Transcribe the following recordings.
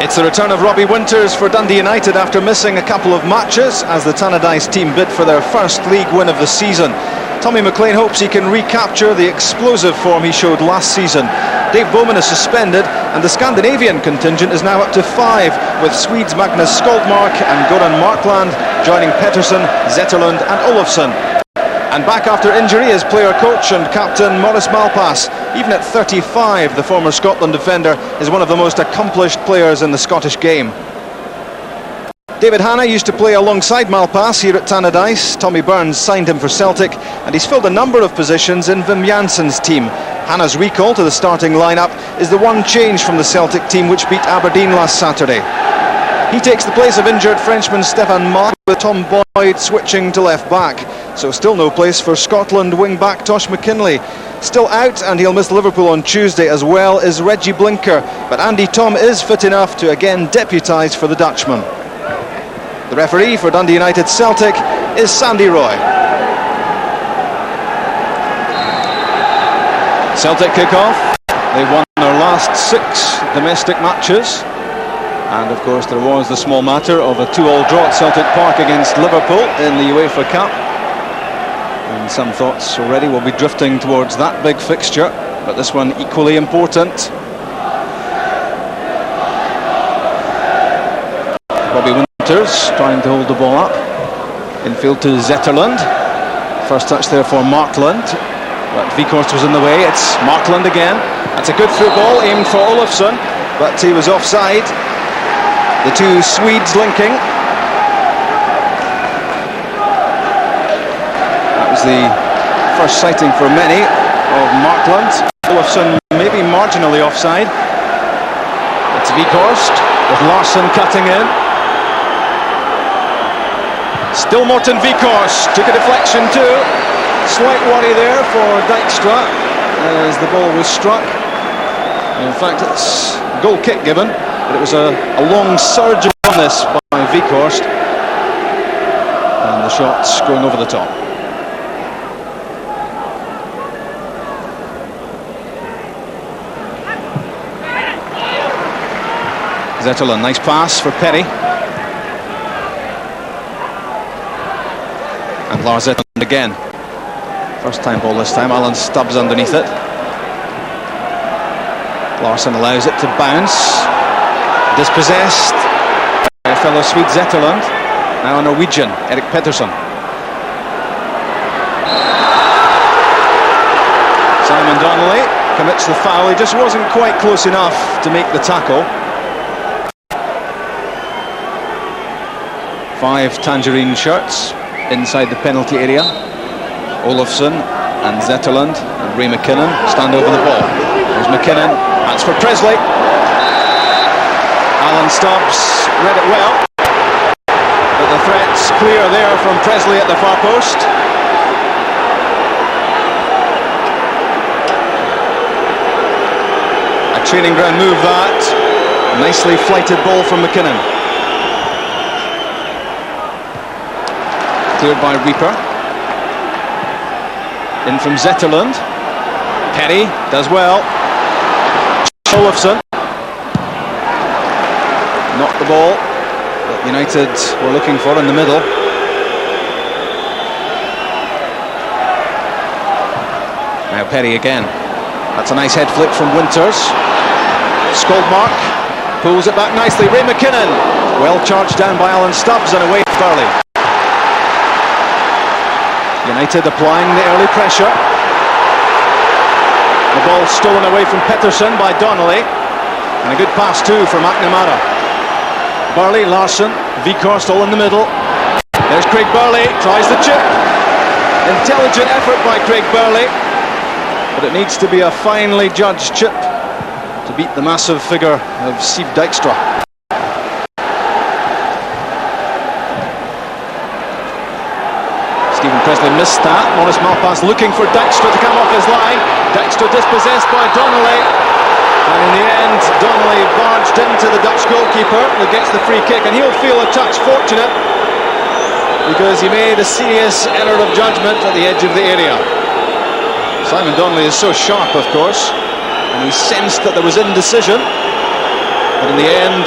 It's the return of Robbie Winters for Dundee United after missing a couple of matches as the Tannadice team bid for their first league win of the season. Tommy McLean hopes he can recapture the explosive form he showed last season. Dave Bowman is suspended and the Scandinavian contingent is now up to 5, with Swedes Magnus Skoldmark and Goran Marklund joining Pedersen, Zetterlund and Olofsson. And back after injury is player-coach and captain Maurice Malpas. Even at 35, the former Scotland defender is one of the most accomplished players in the Scottish game. David Hanna used to play alongside Malpas here at Tannadice. Tommy Burns signed him for Celtic, and he's filled a number of positions in Wim Janssen's team. Hanna's recall to the starting lineup is the one change from the Celtic team which beat Aberdeen last Saturday. He takes the place of injured Frenchman Stéphane Mark, with Tom Boyd switching to left back. So still no place for Scotland wing-back Tosh McKinlay. Still out, and he'll miss Liverpool on Tuesday, as well is Reggie Blinker. But Andy Thom is fit enough to again deputise for the Dutchman. The referee for Dundee United Celtic is Sandy Roy. Celtic kick off. They've won their last 6 domestic matches. And of course there was the small matter of a 2-2 draw at Celtic Park against Liverpool in the UEFA Cup. And some thoughts already will be drifting towards that big fixture, but this one equally important. Robbie Winters trying to hold the ball up. Infield to Zetterlund. First touch there for Marklund, but Wieghorst was in the way. It's Marklund again. That's a good through ball aimed for Olofsson, but he was offside. The two Swedes linking. That was the first sighting for many of Marklund. Olofsson maybe marginally offside. It's Wieghorst with Larsson cutting in. Still Morten Wieghorst took a deflection too. Slight worry there for Dykstra as the ball was struck. In fact, it's a goal kick given, but it was a long surge on this by Wieghorst, and the shot's going over the top. Zetterlund, nice pass for Perry. And Lars Zetterlund again. First time ball this time, Alan Stubbs underneath it. Larsson allows it to bounce. Dispossessed by a fellow Swede, Zetterlund. Now a Norwegian, Erik Pedersen. Simon Donnelly commits the foul. He just wasn't quite close enough to make the tackle. 5 tangerine shirts inside the penalty area. Olofsson and Zetterlund and McKinnon stand over the ball. There's McKinnon, that's for Pressley. Alan Stubbs read it well, but the threat's clear there from Pressley at the far post. A training ground move that. Nicely flighted ball from McKinnon. Cleared by Rieper. In from Zetterlund. Perry does well. Olofsson. Not the ball that United were looking for in the middle. Now Perry again. That's a nice head flick from Winters. Skoldmark pulls it back nicely. McKinnon. Well charged down by Alan Stubbs and away from Burley. United applying the early pressure. The ball stolen away from Pedersen by Donnelly. And a good pass too for McNamara. Burley, Larsson, Wieghorst all in the middle. There's Craig Burley, tries the chip. Intelligent effort by Craig Burley, but it needs to be a finely judged chip to beat the massive figure of Siv Dykstra. Stephen Pressley missed that. Maurice Malpas looking for Dykstra to come off his line. Dykstra dispossessed by Donnelly. And in the end, Donnelly barged into the Dutch goalkeeper who gets the free kick, and he'll feel a touch fortunate because he made a serious error of judgment at the edge of the area. Simon Donnelly is so sharp, of course, and he sensed that there was indecision, but in the end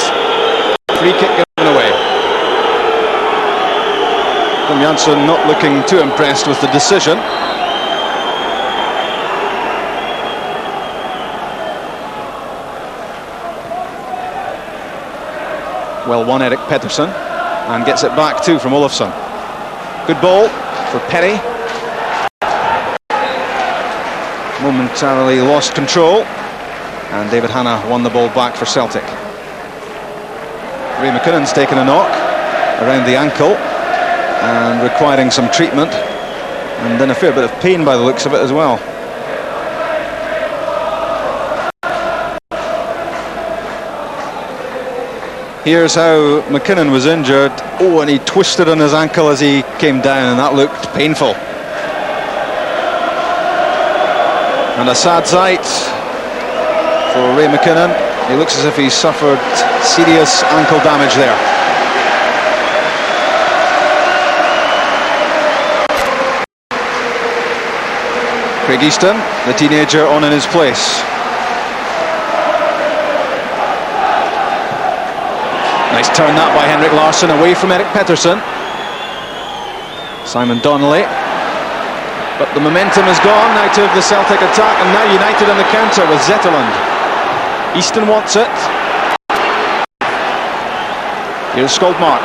Free kick given away. Thom not looking too impressed with the decision. Well won, Erik Pedersen, and gets it back too from Olofsson. Good ball for Perry. Momentarily lost control, and David Hanna won the ball back for Celtic. Ray McKinnon's taken a knock around the ankle and requiring some treatment, and then a fair bit of pain by the looks of it as well. Here's how McKinnon was injured. Oh, and he twisted on his ankle as he came down, and that looked painful. And a sad sight for Ray McKinnon. He looks as if he's suffered serious ankle damage there. Craig Easton, the teenager, on in his place. Nice turn that by Henrik Larsson away from Erik Pedersen. Simon Donnelly. But the momentum is gone out of the Celtic attack, and now United on the counter with Zetterlund. Easton wants it. Here's Skoldmark.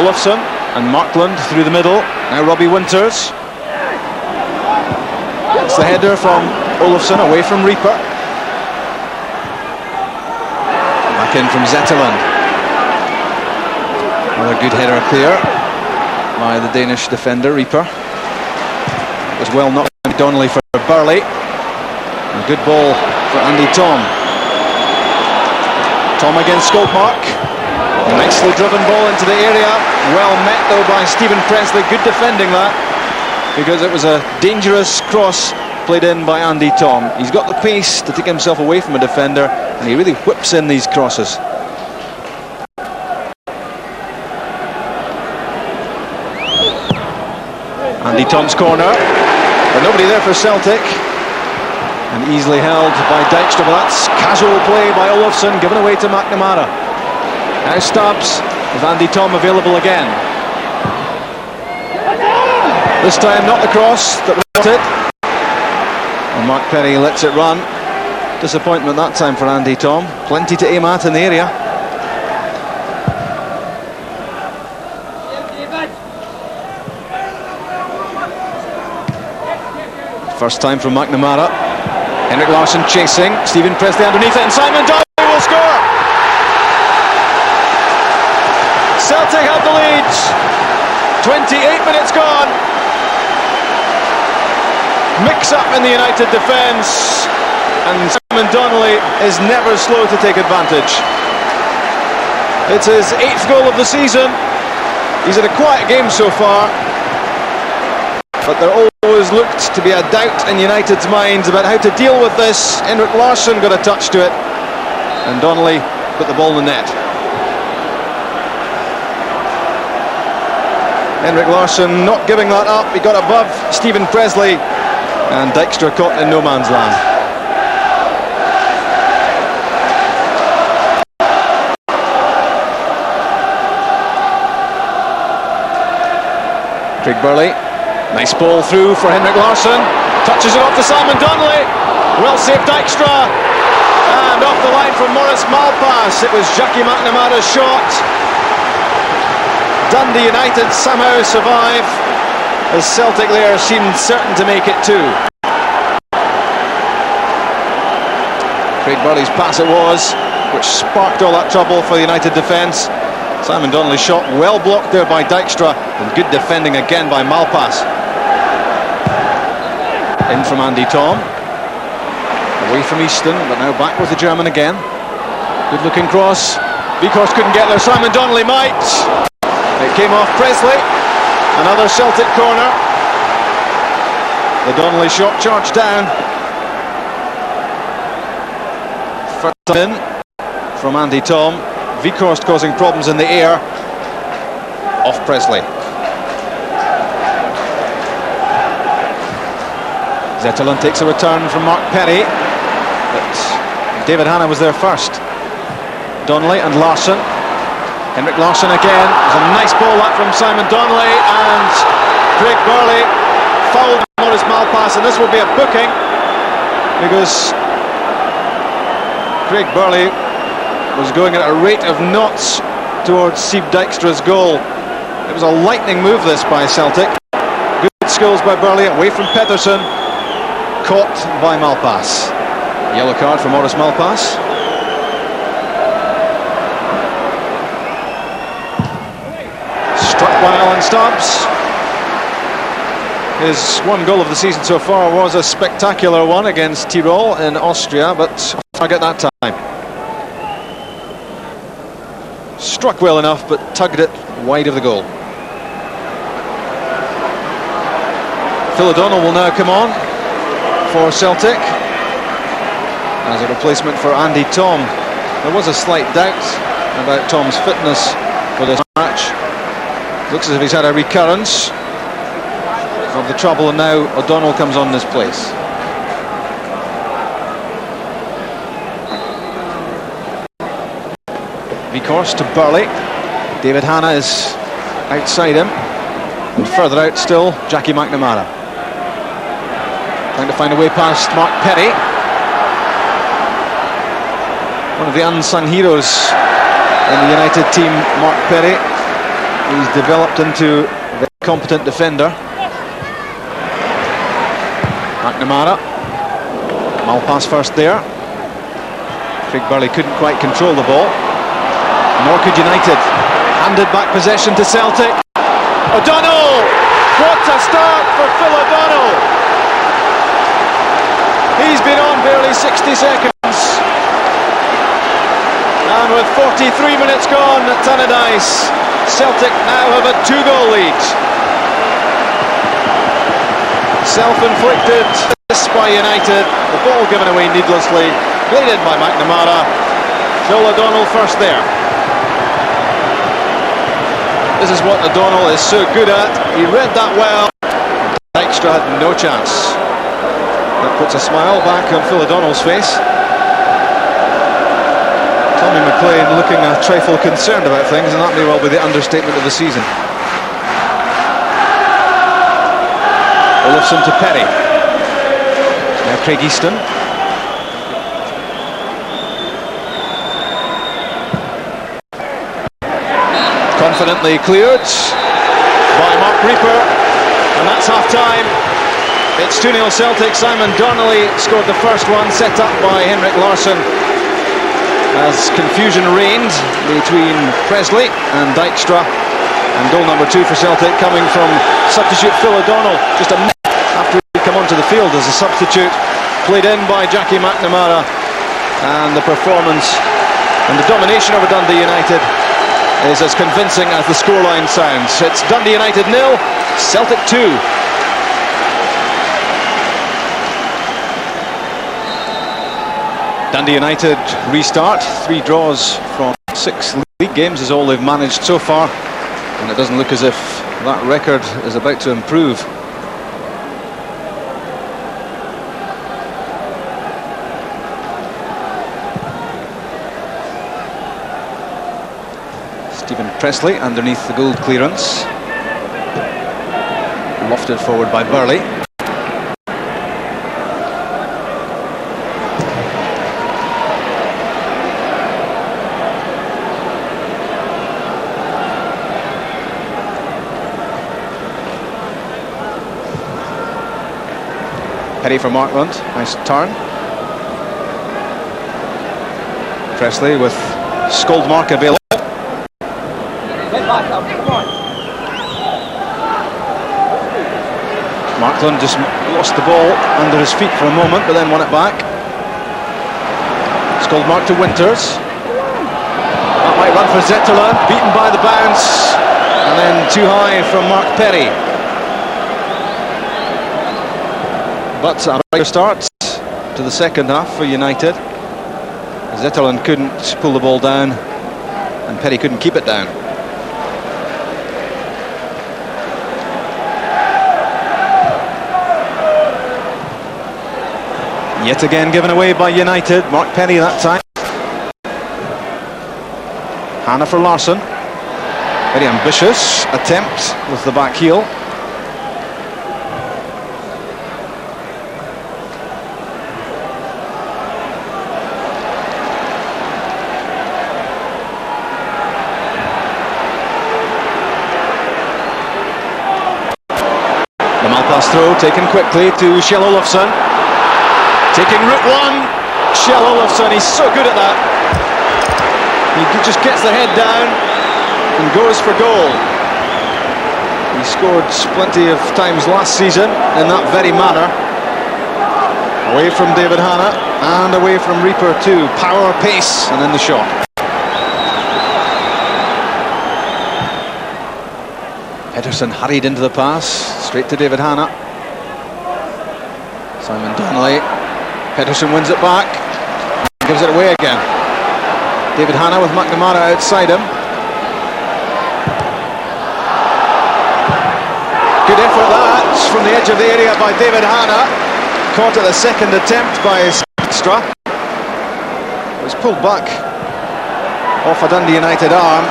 Olofsson and Marklund through the middle. Now Robbie Winters. It's the header from Olofsson away from Rieper. Back in from Zetterlund. Another good header clear by the Danish defender, Rieper. It was well knocked by Donnelly for Burley. A good ball for Thom. Thom against Skoldmark. Nicely driven ball into the area. Well met though by Stephen Pressley. Good defending that, because it was a dangerous cross played in by Thom. He's got the pace to take himself away from a defender, and he really whips in these crosses. Thom's corner, but nobody there for Celtic, and easily held by Dykstra. But that's casual play by Olofsson, given away to McNamara. Now Stubbs with Thom available again. This time not the cross that was wanted, and Mark Perry lets it run. Disappointment that time for Thom. Plenty to aim at in the area. First time from McNamara. Henrik Larsson chasing. Stephen Pressley underneath it, and Simon Donnelly will score. Celtic have the lead. 28 minutes gone. Mix up in the United defence, and Simon Donnelly is never slow to take advantage. It's his 8th goal of the season. He's had a quiet game so far, but there always looked to be a doubt in United's minds about how to deal with this. Henrik Larsson got a touch to it, and Donnelly put the ball in the net. Henrik Larsson not giving that up. He got above Stephen Pressley, and Dykstra caught in no man's land. Craig Burley. Nice ball through for Henrik Larsson. Touches it off to Simon Donnelly. Well saved Dykstra. And off the line from Maurice Malpas. It was Jackie McNamara's shot. Dundee United somehow survive, as Celtic there seemed certain to make it too. Craig Burley's pass it was, which sparked all that trouble for the United defence. Simon Donnelly's shot well blocked there by Dykstra, and good defending again by Malpas. In from Thom. Away from Easton, but now back with the German again. Good looking cross. Wieghorst couldn't get there. Simon Donnelly might. It came off Pressley. Another Celtic corner. The Donnelly shot charged down. First in from Thom. Wieghorst causing problems in the air. Off Pressley. Zetterlund takes a return from Mark Perry, but David Hanna was there first. Donnelly and Larsson. Henrik Larsson again. There's a nice ball up from Simon Donnelly, and Craig Burley fouled Maurice Malpas, and this will be a booking because Craig Burley was going at a rate of knots towards Sieb Dykstra's goal. It was a lightning move, this, by Celtic. Good skills by Burley, away from Pedersen, caught by Malpas. Yellow card for Maurice Malpas. Struck by Alan Stubbs. His one goal of the season so far was a spectacular one against Tyrol in Austria, but target that time. Struck well enough, but tugged it wide of the goal. Phil O'Donnell will now come on for Celtic as a replacement for Andy Thom. There was a slight doubt about Thom's fitness for this match. Looks as if he's had a recurrence of the trouble, and now O'Donnell comes on in his place. Wieghorst to Burley. David Hanna is outside him, and further out still, Jackie McNamara. Trying to find a way past Mark Perry. One of the unsung heroes in the United team, Mark Perry. He's developed into a very competent defender. McNamara. Malpas first there. Craig Burley couldn't quite control the ball. Nor could United. Handed back possession to Celtic. O'Donnell! What a start for Phil O'Donnell! He's been on barely 60 seconds. And with 43 minutes gone at Tannadice, Celtic now have a 2-goal lead. Self-inflicted miss by United. The ball given away needlessly. Played in by McNamara. Phil O'Donnell first there. This is what O'Donnell is so good at. He read that well. Dykstra had no chance. That puts a smile back on Phil O'Donnell's face. Tommy McLean looking a trifle concerned about things, and that may well be the understatement of the season. Olofsson to Perry. Now Craig Easton. Confidently cleared by Mark Rieper, and that's half-time. It's 2-0 Celtic. Simon Donnelly scored the first one, set up by Henrik Larsson, as confusion reigned between Pressley and Dykstra, and goal number 2 for Celtic coming from substitute Phil O'Donnell just a minute after he'd come onto the field as a substitute, played in by Jackie McNamara. And the performance and the domination over Dundee United is as convincing as the scoreline sounds. It's Dundee United 0, Celtic 2. Dundee United restart. 3 draws from 6 league games is all they've managed so far, and it doesn't look as if that record is about to improve. Stephen Pressley underneath the Gould clearance. Lofted forward by Burley. Perry for Marklund, nice turn. Pressley with Skoldmark available. Marklund just lost the ball under his feet for a moment, but then won it back. Skoldmark to Winters. That might run for Zetterlund, beaten by the bounce, and then too high from Mark Perry. But a better start to the second half for United. Zetterlund couldn't pull the ball down, and Perry couldn't keep it down. Yet again given away by United. Mark Perry that time. Hanna for Larsson. Very ambitious attempt with the back heel. The Malpas throw taken quickly to Olofsson. Taking route one. Olofsson, he's so good at that. He just gets the head down and goes for goal. He scored plenty of times last season in that very manner. Away from David Hanna and away from Rieper too. Power, pace, and then the shot. Pedersen hurried into the pass, straight to David Hanna. Simon Donnelly. Pedersen wins it back, gives it away again. David Hanna with McNamara outside him. Good effort that from the edge of the area by David Hanna. Caught at the second attempt by Dykstra. It was pulled back off a Dundee United arm,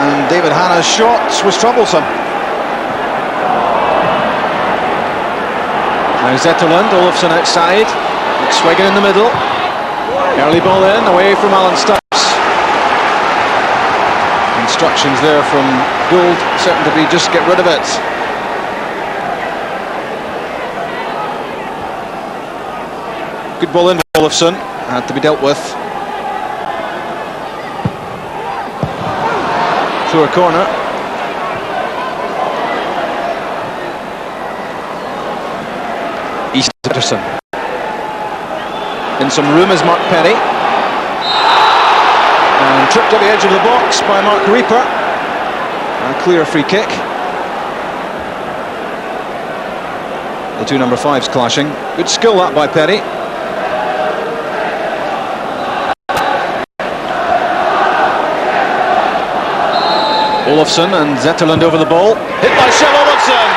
and David Hanna's shot was troublesome. Now Zetterlund, Olofsson outside, McSwegan in the middle. Early ball in, away from Stubbs. Instructions there from Gould, certain to be just get rid of it. Good ball in for Olofsson, had to be dealt with. Through a corner. Easton Pedersen. In some room is Mark Perry. And tripped at the edge of the box by Mark Rieper. A clear free kick. The two number 5s clashing. Good skill that by Perry. Olofsson and Zetterlund over the ball. Hit by Olofsson.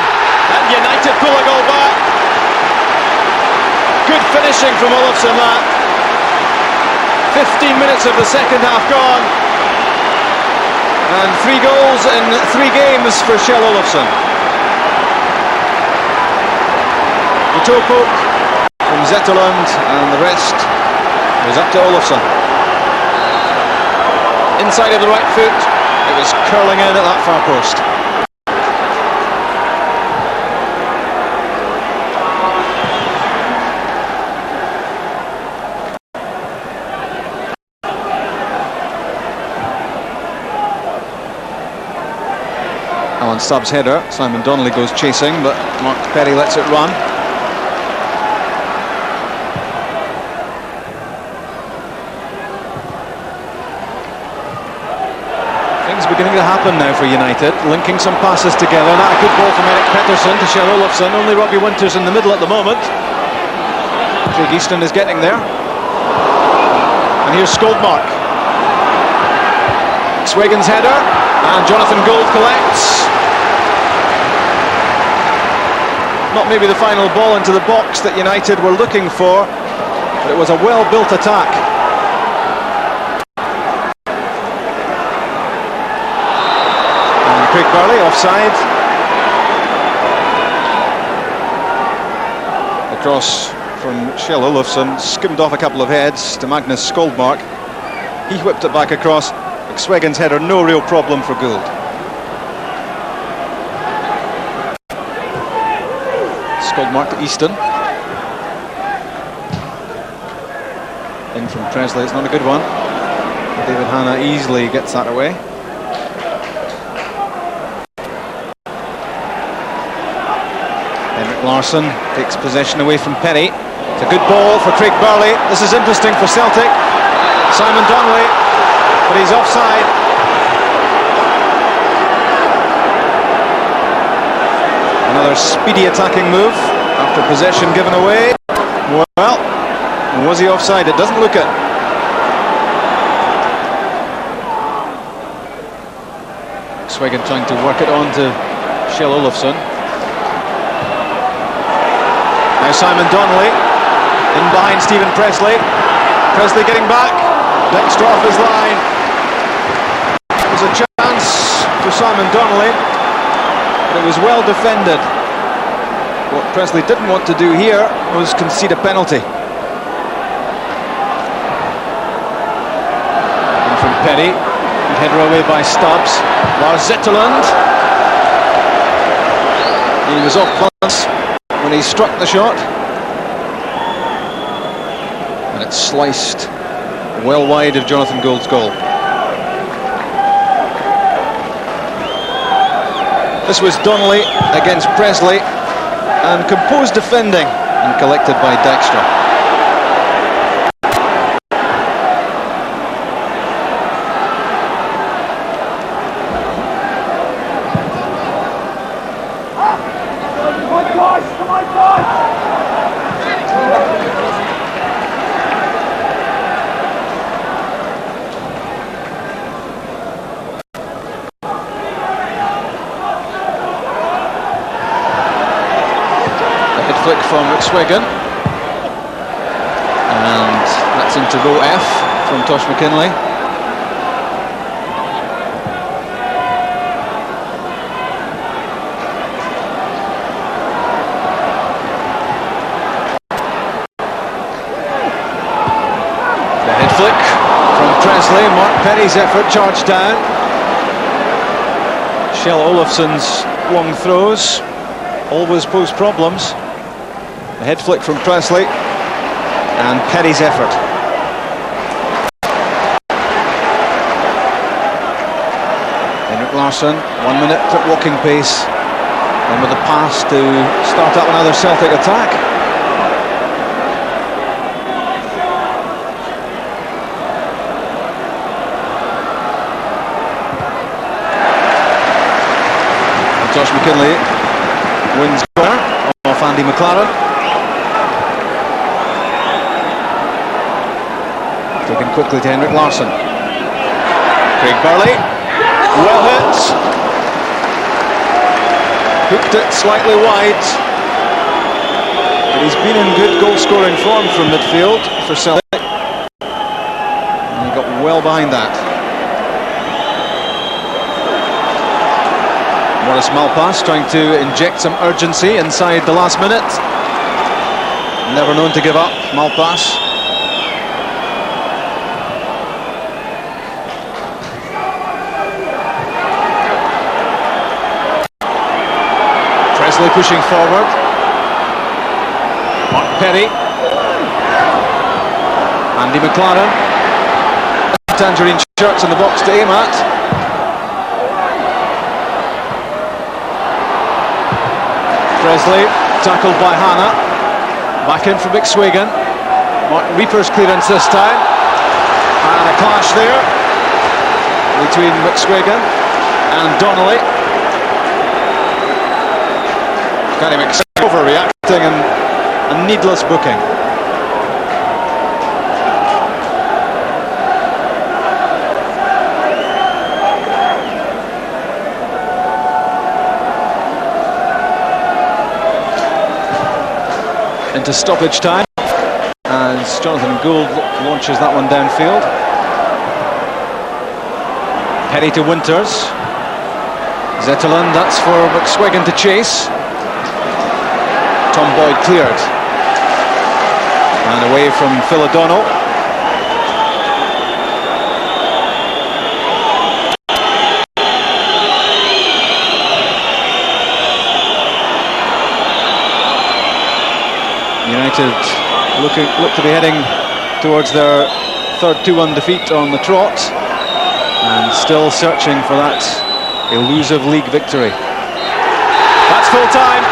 And United pull a goal back. Good finishing from Olofsson that. 15 minutes of the second half gone. And 3 goals in 3 games for Olofsson. The toe poke from Zetterlund, and the rest was up to Olofsson. Inside of the right foot, it was curling in at that far post. Stubbs header, Simon Donnelly goes chasing, but Mark Perry lets it run. Things beginning to happen now for United, linking some passes together. Not a good ball from Pedersen to Olofsson, only Robbie Winters in the middle at the moment. Easton is getting there. And here's Skoldmark. McSwegan's header, and Jonathan Gould collects. Not maybe the final ball into the box that United were looking for, but it was a well-built attack. And Craig Burley offside. Across from Olofsson, skimmed off a couple of heads to Magnus Skoldmark. He whipped it back across. McSwegan's header, no real problem for Gould. Skoldmark to Easton. In from Pressley, it's not a good one. David Hanna easily gets that away. Larsson takes possession away from Perry. It's a good ball for Craig Burley. This is interesting for Celtic. Simon Donnelly, but he's offside. Another speedy attacking move after possession given away. Well, was he offside? It doesn't look it. McSwegan trying to work it on to Olofsson. Now Simon Donnelly in behind Stephen Pressley. Pressley getting back. Dykstra off his line. There's a chance for Simon Simon Donnelly, but it was well defended. What Pressley didn't want to do here was concede a penalty. And from Petty, header away by Stubbs. Zetterlund. He was off balance when he struck the shot. And it sliced well wide of Jonathan Gould's goal. This was Donnelly against Pressley, and composed defending and collected by Dykstra. Flick from McSwegan, and that's into row F from Tosh McKinlay. The head flick from Pressley. Mark Petty's effort charged down. Shell Olofsson's long throws always pose problems. The head flick from Pressley and Petty's effort. Larsson, 1 minute at walking pace, and with a pass to start up another Celtic attack. Josh McKinlay wins corner off Andy McLaren. Taken quickly to Larsson. Craig Burley, well hit. Hooked it slightly wide. But he's been in good goal-scoring form from midfield for Celtic. And he got well behind that. Maurice Malpas trying to inject some urgency inside the last minute. Never known to give up, Malpas. Pressley pushing forward. Mark Petty. Andy McLaren. Tangerine shirts in the box to aim at. Pressley tackled by Hannah. Back in for McSwegan. Rieper's clearance this time. And a clash there between McSwegan and Donnelly. Kind of overreacting and a needless booking. Into stoppage time as Jonathan Gould launches that one downfield. Petty to Winters. Zetterlund, that's for McSwegan to chase. Tom Boyd cleared. And away from Phil O'Donnell. United look to be heading towards their third 2-1 defeat on the trot, and still searching for that elusive league victory. That's full time.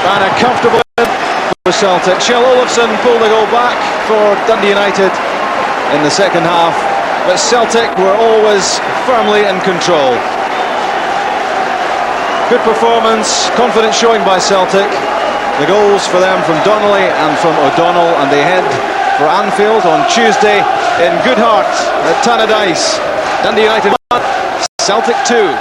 And a comfortable win for Celtic. Shell Olofsson pulled the goal back for Dundee United in the second half, but Celtic were always firmly in control. Good performance, confidence showing by Celtic. The goals for them from Donnelly and from O'Donnell, and they head for Anfield on Tuesday in good heart at Tannadice. Dundee United 1, Celtic 2.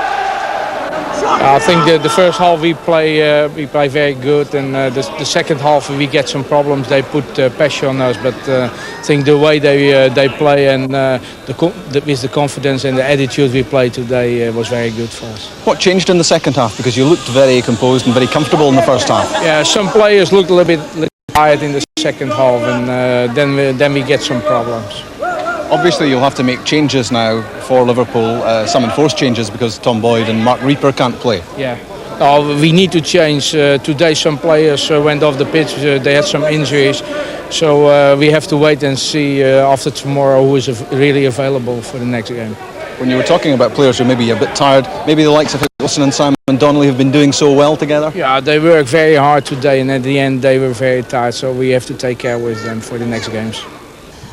I think the first half we play very good, and the second half we get some problems. They put pressure on us, but I think the way they play and with the confidence and the attitude we play today was very good for us. What changed in the second half? Because you looked very composed and very comfortable in the first half. Yeah, some players looked a little bit tired in the second half, and then we get some problems. Obviously you'll have to make changes now for Liverpool, some enforced changes because Tom Boyd and Mark Rieper can't play. Yeah, we need to change. Today some players went off the pitch, they had some injuries, so we have to wait and see after tomorrow who is really available for the next game. When you were talking about players who may be a bit tired, maybe the likes of Wilson and Simon and Donnelly have been doing so well together? Yeah, they worked very hard today, and at the end they were very tired, so we have to take care with them for the next games.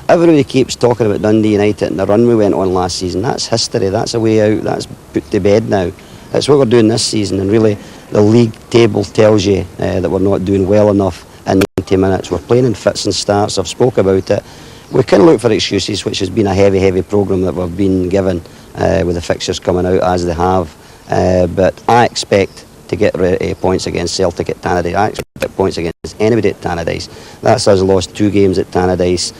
Everybody keeps talking about Dundee United and the run we went on last season. That's history, that's a way out, that's put to bed now. That's what we're doing this season, and really the league table tells you that we're not doing well enough in 90 minutes. We're playing in fits and starts, I've spoke about it. We can look for excuses, which has been a heavy programme that we've been given with the fixtures coming out as they have. But I expect to get points against Celtic at Tannadice. I expect points against anybody at Tannadice. That's us lost 2 games at Tannadice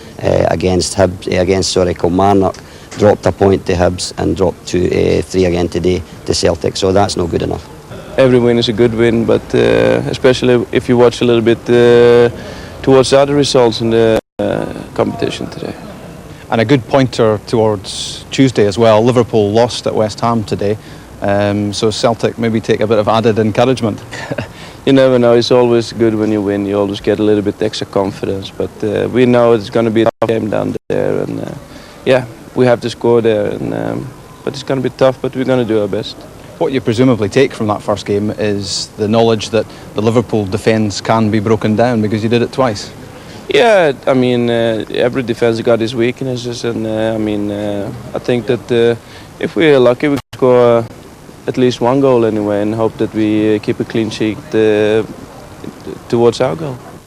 against Skoldmark, dropped a point to Hibs and dropped to 3 again today to Celtic. So that's not good enough. Every win is a good win, but especially if you watch a little bit towards the other results in the competition today. And a good pointer towards Tuesday as well. Liverpool lost at West Ham today. So Celtic maybe take a bit of added encouragement. You never know, it's always good when you win, you always get a little bit extra confidence, but we know it's going to be a tough game down there, and yeah, we have to score there, and but it's going to be tough, but we're going to do our best. What you presumably take from that first game is the knowledge that the Liverpool defence can be broken down, because you did it twice. Yeah, I mean, every defence got its weaknesses, and I mean, I think that if we're lucky, we can score at least 1 goal anyway, and hope that we keep a clean sheet towards our goal.